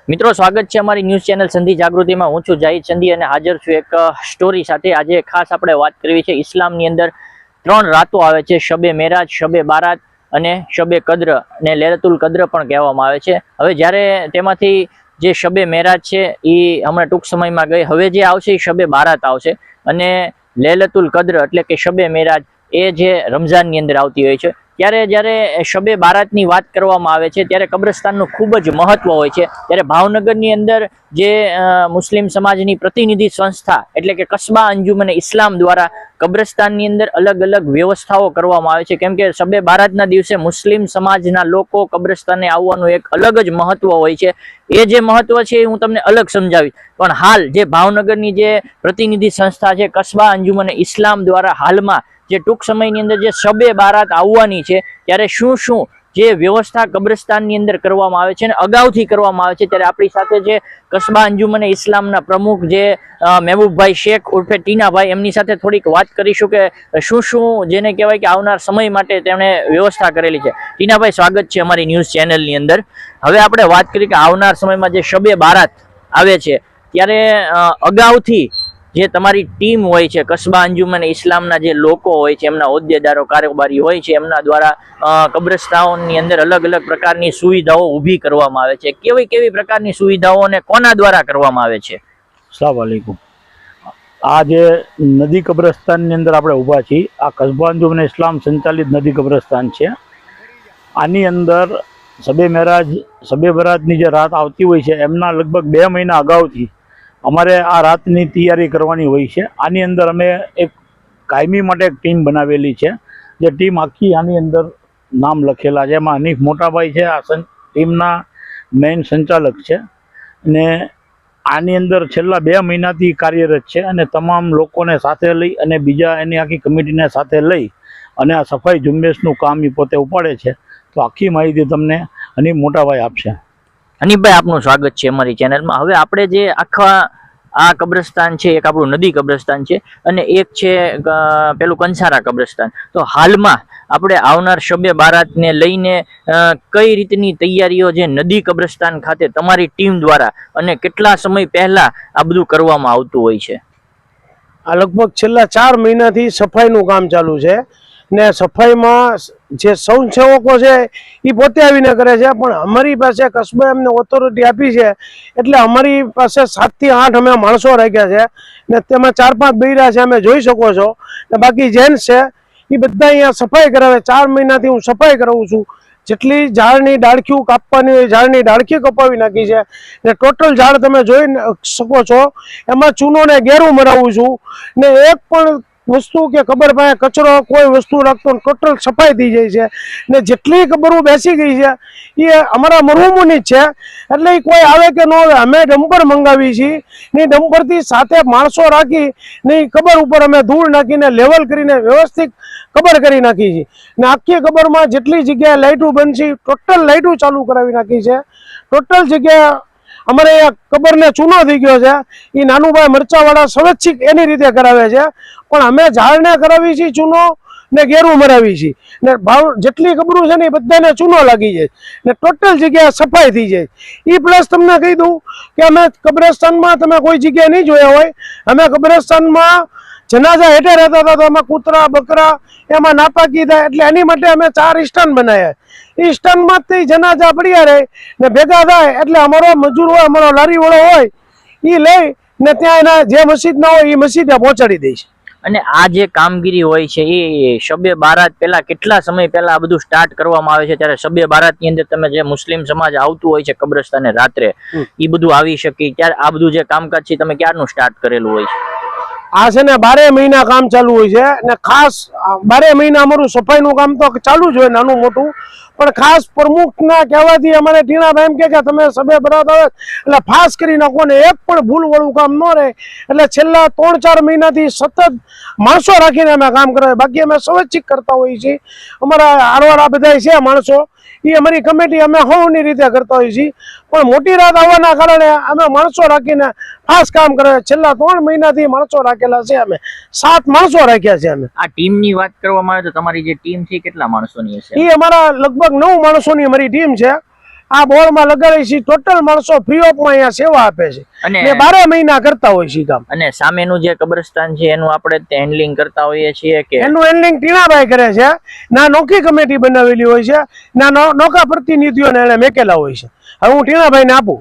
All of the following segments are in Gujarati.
મિત્રો સ્વાગત છે અમારી ન્યૂઝ ચેનલ સંધિ જાગૃતિમાં। હું છું જાહિદ સંધિ અને હાજર છું એક સ્ટોરી સાથે। આજે ખાસ આપણે વાત કરવી છે ઇસ્લામની અંદર ત્રણ રાતો આવે છે, શબે મેરાજ, શબે બારાત અને શબે કદ્ર અને લૈલતુલ કદ્ર પણ કહેવામાં આવે છે। હવે જ્યારે તેમાંથી જે શબે મેરાજ છે એ હમણાં ટૂંક સમયમાં ગઈ, હવે જે આવશે એ શબે બારાત આવશે અને લૈલતુલ કદ્ર એટલે કે શબે મેરાજ એ જે રમઝાનની અંદર આવતી હોય છે। ત્યારે જ્યારે શબે બારાતની વાત કરવામાં આવે છે ત્યારે કબ્રસ્તાનનું ખૂબ જ મહત્વ હોય છે। ત્યારે ભાવનગરની અંદર જે મુસ્લિમ સમાજની પ્રતિનિધિ સંસ્થા એટલે કે કસ્બા અંજુમને ઇસ્લામ દ્વારા કબ્રસ્તાનની અંદર અલગ અલગ વ્યવસ્થાઓ કરવામાં આવે છે, કેમ કે શબે બારાતના દિવસે મુસ્લિમ સમાજના લોકો કબ્રસ્તાને આવવાનું એક અલગ જ મહત્વ હોય છે। એ જે મહત્વ છે એ હું તમને અલગ સમજાવીશ, પણ હાલ જે ભાવનગરની જે પ્રતિનિધિ સંસ્થા છે કસ્બા અંજુમને ઇસ્લામ દ્વારા હાલમાં જે ટૂંક સમયની અંદર જે શબે બારાત આવવાની છે ત્યારે શું શું જે વ્યવસ્થા કબ્રસ્તાનની અંદર કરવામાં આવે છે અને અગાઉથી કરવામાં આવે છે, ત્યારે આપણી સાથે જે કસ્બા અંજુમને ઇસ્લામના પ્રમુખ જે મહેબૂબભાઈ શેખ ઉર્ફે ટીનાભાઈ, એમની સાથે થોડીક વાત કરીશું કે શું શું જેને કહેવાય કે આવનાર સમય માટે તેમણે વ્યવસ્થા કરેલી છે। ટીનાભાઈ, સ્વાગત છે અમારી ન્યૂઝ ચેનલની અંદર। હવે આપણે વાત કરીએ કે આવનાર સમયમાં જે શબે બારાત આવે છે ત્યારે અગાઉથી જે તમારી ટીમ હોય છે કસ્બા અંજુમને ઇસ્લામના જે લોકો હોય છે, એમના હોદ્દેદારો, કારોબારી હોય છે, એમના દ્વારા કબ્રસ્તાનની અંદર અલગ અલગ પ્રકારની સુવિધાઓ ઊભી કરવામાં આવે છે। કેવી કેવી પ્રકારની સુવિધાઓ અને કોના દ્વારા કરવામાં આવે છે? અસ્સલામ વાલેકુમ। આ જે નદી કબ્રસ્તાનની અંદર આપણે ઊભા છીએ, આ કસ્બા અંજુમને ઇસ્લામ સંચાલિત નદી કબ્રસ્તાન છે। આની અંદર શબે મેરાજ, શબે બરાતની જે રાત આવતી હોય છે એમના લગભગ 2 મહિના અગાઉથી અમારે આ રાતની તૈયારી કરવાની હોય છે। આની અંદર અમે એક કાયમી માટે એક ટીમ બનાવેલી છે, જે ટીમ આખી આની અંદર નામ લખેલા છે। એમાં હનીફ મોટાભાઈ છે, આ ટીમના મેઇન સંચાલક છે અને આની અંદર છેલ્લા 2 મહિનાથી કાર્યરત છે અને તમામ લોકોને સાથે લઈ અને બીજા એની આખી કમિટીને સાથે લઈ અને આ સફાઈ ઝુંબેશનું કામ એ પોતે ઉપાડે છે। તો આખી માહિતી તમને હનીફ મોટાભાઈ આપશે। હનીફભાઈ, આપનું સ્વાગત છે અમારી ચેનલમાં। હવે આપણે જે આખા આ કબ્રસ્તાન છે, એક આપણું નદી કબ્રસ્તાન છે અને એક છે પેલું કંસારા કબ્રસ્તાન, તો હાલમાં આપણે આવનાર શબે બારાતને લઈને કઈ રીતની તૈયારીઓ જે નદી કબ્રસ્તાન ખાતે તમારી ટીમ દ્વારા અને કેટલા સમય પહેલા આ બધું કરવામાં આવતું હોય છે? આ લગભગ છેલ્લા 4 મહિનાથી સફાઈનું કામ ચાલુ છે ને સફાઈમાં જે સ્વયંસેવકો છે એ પોતે આવીને કરે છે, પણ અમારી પાસે કસ્બા એમને ઓથોરિટી આપી છે એટલે અમારી પાસે 7 થી 8 અમે માણસો રાખ્યા છે ને તેમાં 4-5 બૈરા છે, અમે જોઈ શકો છો ને બાકી જેન્ટ્સ છે એ બધા અહીંયા સફાઈ કરાવે। 4 મહિનાથી હું સફાઈ કરાવું છું। જેટલી ઝાડની ડાળખીઓ કાપવાની હોય ઝાડની ડાળખી કપાવી નાખી છે ને ટોટલ ઝાડ તમે જોઈ શકો છો, એમાં ચૂનો ને ગેરું મરાવું છું ને એક પણ વસ્તુ કે કબર પાસે કચરો કોઈ વસ્તુ રાખતો ટોટલ સફાઈ થઈ જાય છે ને જેટલી કબરો બેસી ગઈ છે એ અમારા મરહુમોની જ છે, એટલે કોઈ આવે કે ન આવે અમે ડમ્પર મંગાવી છીએ ને ડમ્પરથી સાથે માણસો રાખી ને કબર ઉપર અમે ધૂળ નાખીને લેવલ કરીને વ્યવસ્થિત કબર કરી નાખી છે ને આખી કબરમાં જેટલી જગ્યાએ લાઇટો બનશે ટોટલ લાઇટો ચાલુ કરાવી નાખી છે। ટોટલ જગ્યાએ અમારે કબરને ચૂનો થઈ ગયો છે, એ નાનુભાઈ મરચાવાળા સંરક્ષિત એની રીતે કરાવે છે, પણ અમે ઝાડને કરાવી છીએ ચૂનો ને ગેરું મરાવી છીએ ને ભાવ જેટલી કબરું છે ને એ બધાને ચૂનો લાગી જાય ને ટોટલ જગ્યાએ સફાઈ થઈ જાય। એ પ્લસ તમને કહી દઉં કે અમે કબ્રસ્તાનમાં તમે કોઈ જગ્યાએ નહીં જોયા હોય, અમે કબ્રસ્તાનમાં જનાઝા હેઠે રહેતા હતા તો અમે કૂતરા બકરા એમાં નાપાકી થાય એટલે એની માટે અમે 4 સ્ટન બનાવ્યા। એ સ્ટનમાંથી જનાઝા પડ્યા રહે ને ભેગા થાય એટલે અમારો મજૂર હોય, અમારો લારીવાળો હોય એ લઈ ને ત્યાં એના જે મસ્જિદ ના હોય એ મસ્જિદે પહોંચાડી દે છે। અને આ જે કામગીરી હોય છે એ શબે બારાત પહેલા કેટલા સમય પહેલા આ બધું સ્ટાર્ટ કરવામાં આવે છે? ત્યારે શબે બારાતની અંદર તમે જે મુસ્લિમ સમાજ આવતું હોય છે કબ્રસ્તાને રાત્રે, એ બધું આવી શકે ત્યારે આ બધું જે કામકાજ છે તમે ક્યારનું સ્ટાર્ટ કરેલું હોય છે? આ છે ને 12 મહિના કામ ચાલુ હોય છે ને ખાસ 12 મહિના અમારું સફાઈનું કામ તો ચાલુ જ હોય નાનું મોટું, પણ ખાસ પ્રમુખના કહેવાથી અમારે ટીનાભાઈ એમ કે તમે શબે બરાત આવે એટલે ફાસ કરી નાખો ને એક પણ ભૂલવાળું કામ ન રહે, એટલે છેલ્લા 3-4 મહિનાથી સતત માણસો રાખીને અમે કામ કરાવે। બાકી અમે સ્વૈચ્છિક કરતા હોઈએ છીએ, અમારા આરવાળા બધા છે માણસો એ અમારી કમિટી અમે હવની રીતે કરતા હોઈએ છીએ, પણ મોટી રાત આવવાના કારણે અમે માણસો રાખીને ખાસ કામ કરે। છેલ્લા 3 મહિનાથી માણસો રાખેલા છે, અમે 7 માણસો રાખ્યા છે। અમે આ ટીમની વાત કરવામાં આવે તો તમારી જે ટીમ છે કેટલા માણસોની હશે? એ અમારા લગભગ 9 માણસોની અમારી ટીમ છે। આ બોર્ડમાં લગાડી છે. ટોટલ માણસો ફ્રી ઓફમાં અહીંયા સેવા આપે છે અને ને 12 મહિના કરતા હોય છે કામ. અને સામેનું જે કબ્રસ્તાન છે એનું આપણે હેન્ડલિંગ કરતા હોઈએ છીએ કે એનું હેન્ડલિંગ ટીણાભાઈ કરે છે. ના નોખી કમિટી બનાવેલી હોય છે, ના નોખા પ્રતિનિધિઓને એને મેકેલા હોય છે. હવે હું ટીણાભાઈને આપું.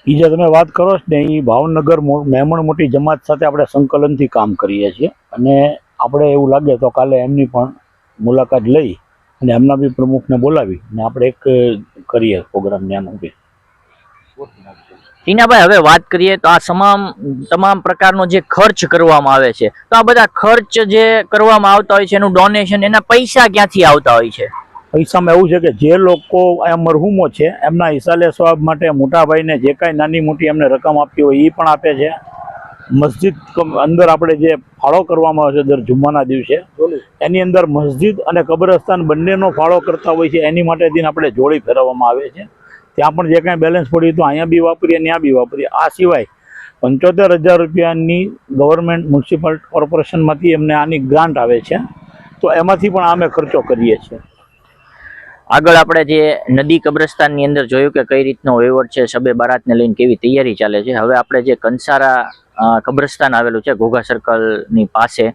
એ જે તમે વાત કરો છો ને, એ ભાવનગર મહેમણ મોટી જમાત સાથે આપણે સંકલનથી કામ કરીએ છીએ, અને આપણે એવું લાગે તો કાલે એમની પણ મુલાકાત લઈ અને એમના બી પ્રમુખને બોલાવી અને આપણે એક કરીએ પ્રોગ્રામ ત્યાંનો બી. ટીનાભાઈ, હવે વાત કરીએ તો આ તમામ પ્રકારનો જે ખર્ચ કરવામાં આવે છે, તો આ બધા ખર્ચ જે કરવામાં આવતા હોય છે એનું ડોનેશન, એના પૈસા ક્યાંથી આવતા હોય છે? પૈસામાં એવું છે કે જે લોકો અહીંયા મરહુમો છે એમના હિસાલે સ્વાબ માટે મોટા ભાઈને જે કાંઈ નાની મોટી એમને રકમ આપતી હોય એ પણ આપે છે. મસ્જિદ અંદર આપણે જે ફાળો કરવામાં આવે છે દર જુમ્માના દિવસે, એની અંદર મસ્જિદ અને કબ્રસ્તાન બંનેનો ફાળો કરતા હોય છે. એની માટે દિન આપણે જોડી ફેરવવામાં આવે છે. ત્યાં પણ જે કાંઈ બેલેન્સ પડ્યું તો અહીંયા બી વાપરીએ, ત્યાં બી વાપરીએ. આ સિવાય 75,000 રૂપિયાની ગવર્મેન્ટ મ્યુનિસિપલ કોર્પોરેશનમાંથી એમને આની ગ્રાન્ટ આવે છે, તો એમાંથી પણ અમે ખર્ચો કરીએ છીએ. આગળ આપણે જે નદી કબ્રસ્તાનની અંદર જોયું કે કઈ રીતનો વહીવટ છે, શબે બારાતને લઈને કેવી તૈયારી ચાલે છે. હવે આપણે જે કંસારા કબ્રસ્તાન આવેલું છે ઘોઘા સર્કલની પાસે,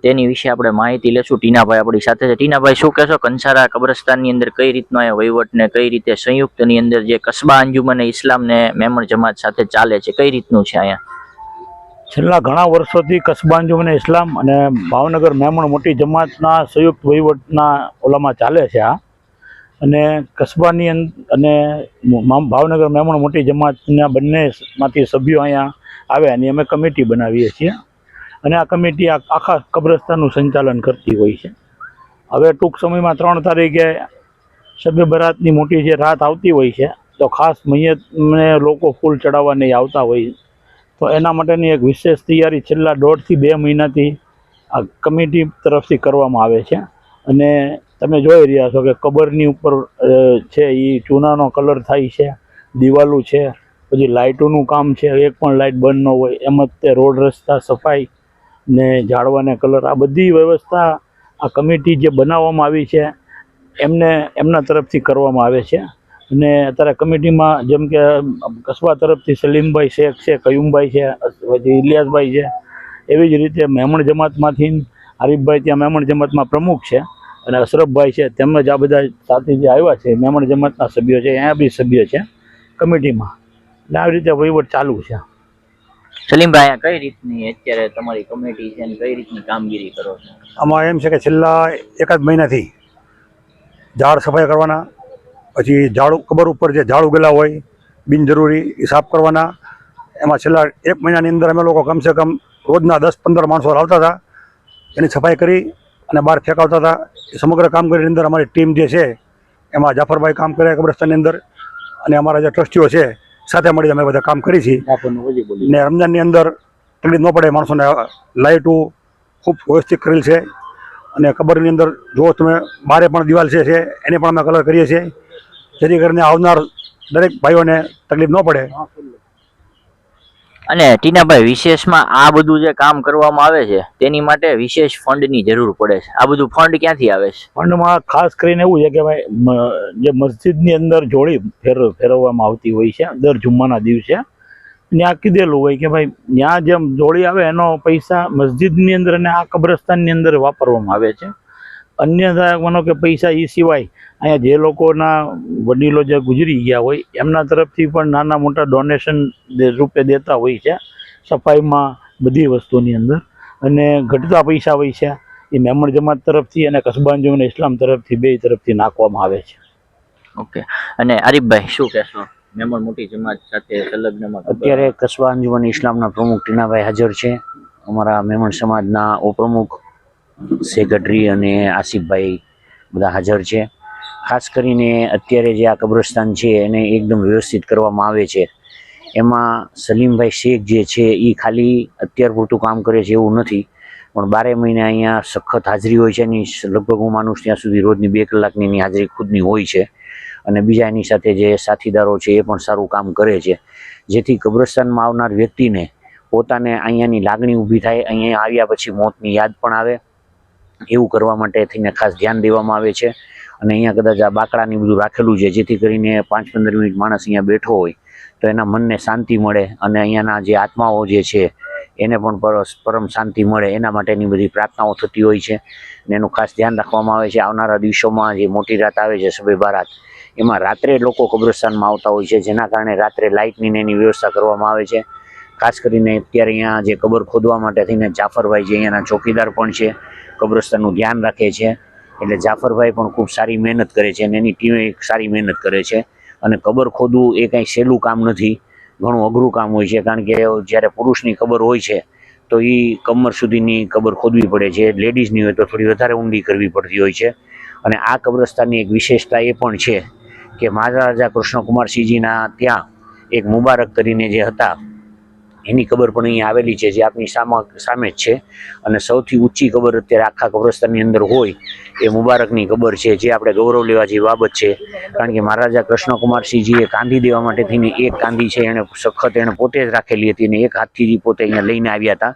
તેની વિશે આપણે માહિતી લેશું. ટીનાભાઈ આપણી સાથે છે. ટીનાભાઈ, શું કહેશો કંસારા કબ્રસ્તાનની અંદર કઈ રીતનો અહીંયા વહીવટ ને કઈ રીતે સંયુક્તની અંદર જે કસ્બા અંજુમન ઇસ્લામ ને મેમણ જમાત સાથે ચાલે છે, કઈ રીતનું છે અહીંયા? છેલ્લા ઘણા વર્ષોથી કસ્બા અંજુમન ઇસ્લામ અને ભાવનગર મેમણ મોટી જમાતના સંયુક્ત વહીવટના ઓલામાં ચાલે છે આ. અને કસ્બાની અને ભાવનગર મેમણ મોટી જમાતના બંનેમાંથી સભ્યો અહીંયા આવે અને અમે કમિટી બનાવીએ છીએ, અને આ કમિટી આખા કબ્રસ્તાનનું સંચાલન કરતી હોય છે. હવે ટૂંક સમયમાં 3 તારીખે શબે બરાતની મોટી જે રાત આવતી હોય છે, તો ખાસ મૈયતને લોકો ફૂલ ચડાવવા નહીં આવતા હોય, તો એના માટેની એક વિશેષ તૈયારી છેલ્લા 1.5 થી 2 મહિનાથી આ કમિટી તરફથી કરવામાં આવે છે. અને તમે જોઈ રહ્યા છો કે કબરની ઉપર છે એ ચૂનાનો કલર થાય છે, દિવાલો છે, પછી લાઇટોનું કામ છે, એક પણ લાઇટ બંધ ન હોય, એમ જ તે રોડ રસ્તા સફાઈ ને ઝાડવાને કલર, આ બધી વ્યવસ્થા આ કમિટી જે બનાવવામાં આવી છે એમના તરફથી કરવામાં આવે છે. અને અત્યારે કમિટીમાં જેમ કે કસ્બા તરફથી સલીમભાઈ શેખ છે, કયુમભાઈ છે, પછી ઇલિયાસભાઈ છે, એવી જ રીતે મેમણ જમાતમાંથી આરીફભાઈ ત્યાં મેમણ જમાતમાં પ્રમુખ છે, અને અશરફભાઈ છે, તેમજ આ બધા સાથે જે આવ્યા છે મેમણ જમાતના સભ્યો છે, અહીંયા બી સભ્ય છે કમિટીમાં. એટલે આવી રીતે વહીવટ ચાલુ છે. સલીમભાઈ, અહીંયા કઈ રીતની અત્યારે તમારી કમિટી છે અને કઈ રીતની કામગીરી કરો છો? આમાં એમ છે કે છેલ્લા 1 મહિનાથી ઝાડ સફાઈ કરવાના, પછી કબર ઉપર જે ઝાડ ઉગેલા હોય બિનજરૂરી એ સાફ કરવાના. એમાં છેલ્લા 1 મહિનાની અંદર અમે લોકો કમસે કમ રોજના 10-15 માણસો લાવતા હતા, એની સફાઈ કરી અને બહાર ફેંકાવતા હતા. એ સમગ્ર કામગીરીની અંદર અમારી ટીમ જે છે એમાં જાફરભાઈ કામ કરે કબ્રસ્તાનની અંદર, અને અમારા જે ટ્રસ્ટીઓ છે સાથે મળીને અમે બધા કામ કરી છીએ. ને રમજાનની અંદર તકલીફ ન પડે માણસોને લાઇટો ખૂબ વ્યવસ્થિત કરેલ છે. અને કબરની અંદર જો તમે બારે પણ દિવાલ છે એને પણ અમે કલર કરીએ છીએ, જેથી કરીને આવનાર દરેક ભાઈઓને તકલીફ ન પડે. અને ટીનાભાઈ, વિશેષમાં આ બધું જે કામ કરવામાં આવે છે તેની માટે વિશેષ ફંડની જરૂર પડે છે. આ બધું ફંડ ક્યાંથી આવે છે? ફંડમાં ખાસ કરીને એવું છે કે ભાઈ જે મસ્જિદની અંદર જોડી ફેરવવામાં આવતી હોય છે દર જુમ્માના દિવસે, ત્યાં કીધેલું હોય કે ભાઈ ત્યાં જેમ જોડી આવે એનો પૈસા મસ્જિદની અંદર અને આ કબ્રસ્તાનની અંદર વાપરવામાં આવે છે. અન્યથા માનો કે પૈસા એ સિવાય અહીંયા જે લોકોના વડીલો જે ગુજરી ગયા હોય એમના તરફથી પણ નાના મોટા ડોનેશન રૂપે દેતા હોય છે સફાઈમાં બધી વસ્તુની અંદર. અને ઘટતા પૈસા હોય છે એ મેમણ જમાત તરફથી અને કસ્બા અંજુમન ઇસ્લામ તરફથી, બે તરફથી નાખવામાં આવે છે. ઓકે. અને આરીફભાઈ, શું કહેશો મેમણ મોટી જમાત સાથે સંલગ્નમાં? અત્યારે કસ્બા અંજુમન ઇસ્લામના પ્રમુખ ટીનાભાઈ હાજર છે, અમારા મેમણ સમાજના ઉપપ્રમુખ સેક્રેટરી અને આસિફભાઈ બધા હાજર છે. ખાસ કરીને અત્યારે જે આ કબ્રસ્તાન છે એને એકદમ વ્યવસ્થિત કરવામાં આવે છે. એમાં સલીમભાઈ શેખ જે છે એ ખાલી અત્યાર પૂરતું કામ કરે છે એવું નથી, પણ 12 મહિને અહીંયા સખત હાજરી હોય છે. એની લગભગ હું માનું ત્યાં સુધી રોજની 2 કલાકની એની હાજરી ખુદની હોય છે. અને બીજા એની સાથે જે સાથીદારો છે એ પણ સારું કામ કરે છે, જેથી કબ્રસ્તાનમાં આવનાર વ્યક્તિને પોતાને અહીંયાની લાગણી ઊભી થાય, અહીંયા આવ્યા પછી મોતની યાદ પણ આવે, એવું કરવા માટે થઈને ખાસ ધ્યાન દેવામાં આવે છે. અને અહીંયા કદાચ આ બાકડાની બધું રાખેલું છે, જેથી કરીને 5-15 મિનિટ માણસ અહીંયા બેઠો હોય તો એના મનને શાંતિ મળે અને અહીંયાના જે આત્માઓ જે છે એને પણ પરમ શાંતિ મળે, એના માટેની બધી પ્રાર્થનાઓ થતી હોય છે. અને એનું ખાસ ધ્યાન રાખવામાં આવે છે. આવનારા દિવસોમાં જે મોટી રાત આવે છે, શબે બારાત, એમાં રાત્રે લોકો કબ્રસ્તાનમાં આવતા હોય છે, જેના કારણે રાત્રે લાઇટની ને એની વ્યવસ્થા કરવામાં આવે છે. ખાસ કરીને અત્યારે અહીંયા જે કબર ખોદવા માટે થઈને જાફરભાઈ જે અહીંયાના ચોકીદાર પણ છે, કબ્રસ્તાનનું ધ્યાન રાખે છે. એટલે જાફરભાઈ પણ ખૂબ સારી મહેનત કરે છે અને એની ટીમે સારી મહેનત કરે છે. અને કબર ખોદવું એ કાંઈ સહેલું કામ નથી, ઘણું અઘરું કામ હોય છે. કારણ કે જ્યારે પુરુષની કબર હોય છે તો એ કમર સુધીની કબર ખોદવી પડે છે, લેડીઝની હોય તો થોડી વધારે ઊંડી કરવી પડતી હોય છે. અને આ કબ્રસ્તાનની એક વિશેષતા એ પણ છે કે મહારાજા કૃષ્ણકુમારસિંહજીના ત્યાં એક મુબારક કરીને જે હતા એની કબર પણ અહીંયા આવેલી છે, જે આપની સામે જ છે. અને સૌથી ઊંચી કબર અત્યારે આખા કબ્રસ્તાનની અંદર હોય એ મુબારકની કબર છે, જે આપણે ગૌરવ લેવા જેવી બાબત છે. કારણ કે મહારાજા કૃષ્ણકુમારસિંહજીએ કાંધી દેવા માટે થઈને એક કાંધી છે એણે સખત એણે પોતે જ રાખેલી હતી અને એક હાથથી પોતે અહીંયા લઈને આવ્યા હતા.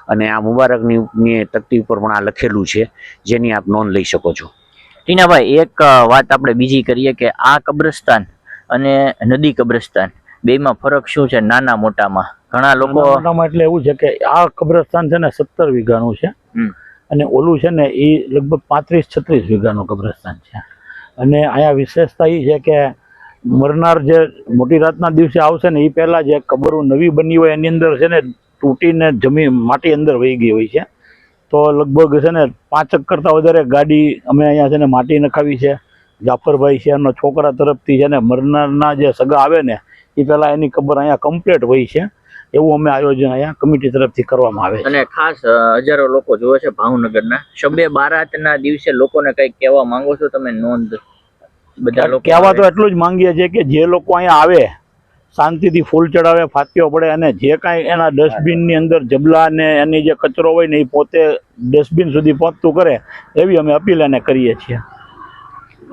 અને આ મુબારકની તકતી ઉપર પણ આ લખેલું છે, જેની આપ નોંધ લઈ શકો છો. ટીનાભાઈ, એક વાત આપણે બીજી કરીએ કે આ કબ્રસ્તાન અને નદી કબ્રસ્તાન બેમાં ફરક શું છે નાના મોટામાં? ઘણા લોકો એટલે એવું છે કે આ કબ્રસ્તાન છે ને 17 વીઘાનું છે અને ઓલું છે ને એ લગભગ 35-36 વીઘાનું કબ્રસ્તાન છે. અને અહીંયા વિશેષતા એ છે કે મરનાર જે મોટી રાતના દિવસે આવશે ને એ પહેલા જે કબરો નવી બની હોય એની અંદર છે ને તૂટીને જમીન માટી અંદર વહી ગઈ હોય છે. તો લગભગ છે ને 5 કરતાં વધારે ગાડી અમે અહીંયા છે ને માટી નખાવી છે. જાફરભાઈ છે એમના છોકરા તરફથી છે ને મરનારના જે સગા આવે ને એ પહેલાં એની કબર અહીંયા કમ્પ્લીટ હોય છે. એવું અમે આયોજન અહીંયા કમિટી તરફથી કરવામાં આવે છે. અને ખાસ હજારો લોકો જોવે છે ભાવનગરના. શબે બારાતના દિવસે લોકોને કંઈક કહેવા માંગો છો તમે? નોંધ બધા લોકો કહેવા તો એટલું જ માંગીએ છીએ કે જે લોકો અહીંયા આવે શાંતિથી ફૂલ ચડાવે, ફાત્યો પડે અને જે કાંઈ એના ડસ્ટબિનની અંદર જબલા ને એની જે કચરો હોય ને એ પોતે ડસ્ટબિન સુધી પહોંચતું કરે એવી અમે અપીલ એને કરીએ છીએ.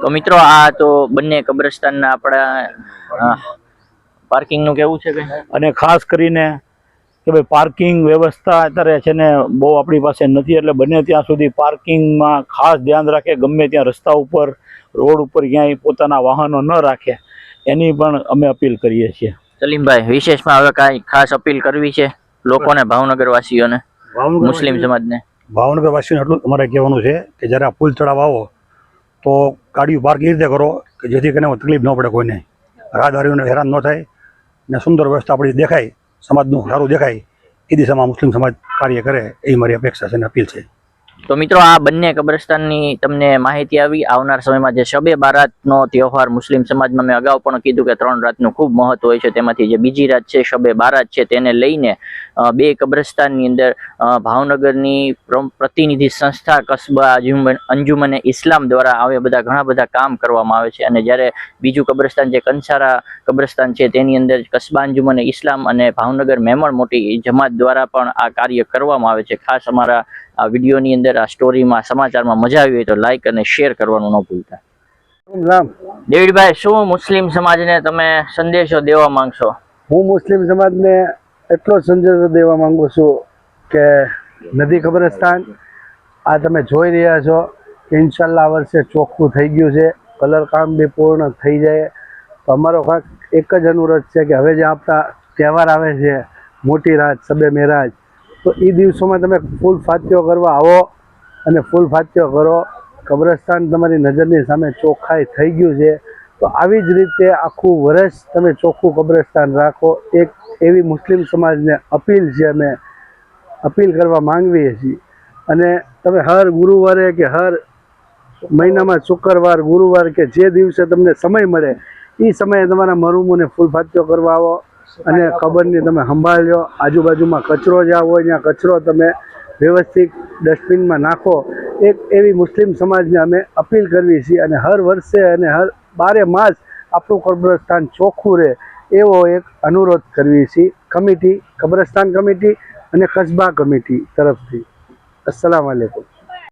તો મિત્રો, આ તો બંને કબ્રસ્તાનના આપણા પાર્કિંગનું કેવું છે કંઈ? અને ખાસ કરીને કે ભાઈ પાર્કિંગ વ્યવસ્થા અત્યારે છે ને બહુ આપણી પાસે નથી, એટલે બને ત્યાં સુધી પાર્કિંગમાં ખાસ ધ્યાન રાખે. ગમે ત્યાં રસ્તા ઉપર, રોડ ઉપર ક્યાંય પોતાના વાહનો ન રાખે એની પણ અમે અપીલ કરીએ છીએ. સલીમભાઈ, વિશેષમાં હવે કાંઈ ખાસ અપીલ કરવી છે લોકોને, ભાવનગર વાસીઓને, મુસ્લિમ સમાજને? ભાવનગર વાસીઓને એટલું તમારે કહેવાનું છે કે જ્યારે આ પુલ ચડાવવા આવો તો ગાડીઓ પાર્ક એ રીતે કરો કે જેથી કરીને તકલીફ ન પડે કોઈને, રાહદારીઓને હેરાન ન થાય ને સુંદર વ્યવસ્થા આપણી દેખાય, સમાજનું સારું દેખાય એ દિશામાં મુસ્લિમ સમાજ કાર્ય કરે એ મારી અપેક્ષા છે અને અપીલ છે. તો મિત્રો, આ બંને કબ્રસ્તાનની તમને માહિતી આવી. આવનાર સમયમાં જે શબે બારાતનો તહેવાર મુસ્લિમ સમાજમાં મેં અગાઉ પણ કીધું કે 3 રાતનું ખૂબ મહત્વ હોય છે. તેમાંથી જે બીજી રાત છે શબે બારાત છે, તેને લઈને 2 કબ્રસ્તાનની અંદર ભાવનગરની પ્રતિનિધિ સંસ્થા કસ્બા અંજુમને ઇસ્લામ દ્વારા આવે બધા ઘણા બધા કામ કરવામાં આવે છે. અને જ્યારે બીજું કબ્રસ્તાન જે કંસારા કબ્રસ્તાન છે તેની અંદર કસ્બા અંજુમને ઇસ્લામ અને ભાવનગર મેમણ મોટી જમાત દ્વારા પણ આ કાર્ય કરવામાં આવે છે. ખાસ અમારા આ વિડીયોની અંદર, આ સ્ટોરીમાં, સમાચારમાં મજા આવી હોય તો લાઈક અને શેર કરવાનું ન ભૂલતા. ડેવિડભાઈ, શું મુસ્લિમ સમાજને તમે સંદેશો દેવા માંગશો? હું મુસ્લિમ સમાજને એટલો સંદેશો દેવા માંગુ છું કે નદી કબ્રસ્તાન આ તમે જોઈ રહ્યા છો કે ઇન્શાલ્લાહ વર્ષે ચોખ્ખું થઈ ગયું છે, કલર કામ બી પૂર્ણ થઈ જાય. તો અમારો એક જ અનુરોધ છે કે હવે જે આપણા તહેવાર આવે છે મોટી રાત શબે મેરાજ, તો એ દિવસોમાં તમે ફૂલ ફાત્યો કરવા આવો અને ફૂલ ફાત્યો કરો. કબ્રસ્તાન તમારી નજરની સામે ચોખ્ખાઈ થઈ ગયું છે, તો આવી જ રીતે આખું વર્ષ તમે ચોખ્ખું કબ્રસ્તાન રાખો. એક એવી મુસ્લિમ સમાજને અપીલ છે, અમે અપીલ કરવા માંગીએ છીએ. અને તમે હર ગુરુવારે કે હર મહિનામાં શુક્રવાર, ગુરુવાર કે જે દિવસે તમને સમય મળે એ સમયે તમારા મરૂમોને ફૂલ ફાત્યો કરવા આવો અને કબરની તમે સંભાળ લો. આજુબાજુમાં કચરો જ્યાં હોય ત્યાં કચરો તમે વ્યવસ્થિત ડસ્ટબિનમાં નાખો. એક એવી મુસ્લિમ સમાજને અમે અપીલ કરવી છીએ અને હર વર્ષે અને હર 12 માસ આપણું કબ્રસ્તાન ચોખ્ખું રહે એવો એક અનુરોધ કરવી છીએ કમિટી, કબ્રસ્તાન કમિટી અને કસ્બા કમિટી તરફથી. અસ્સલામ વાલેકુમ.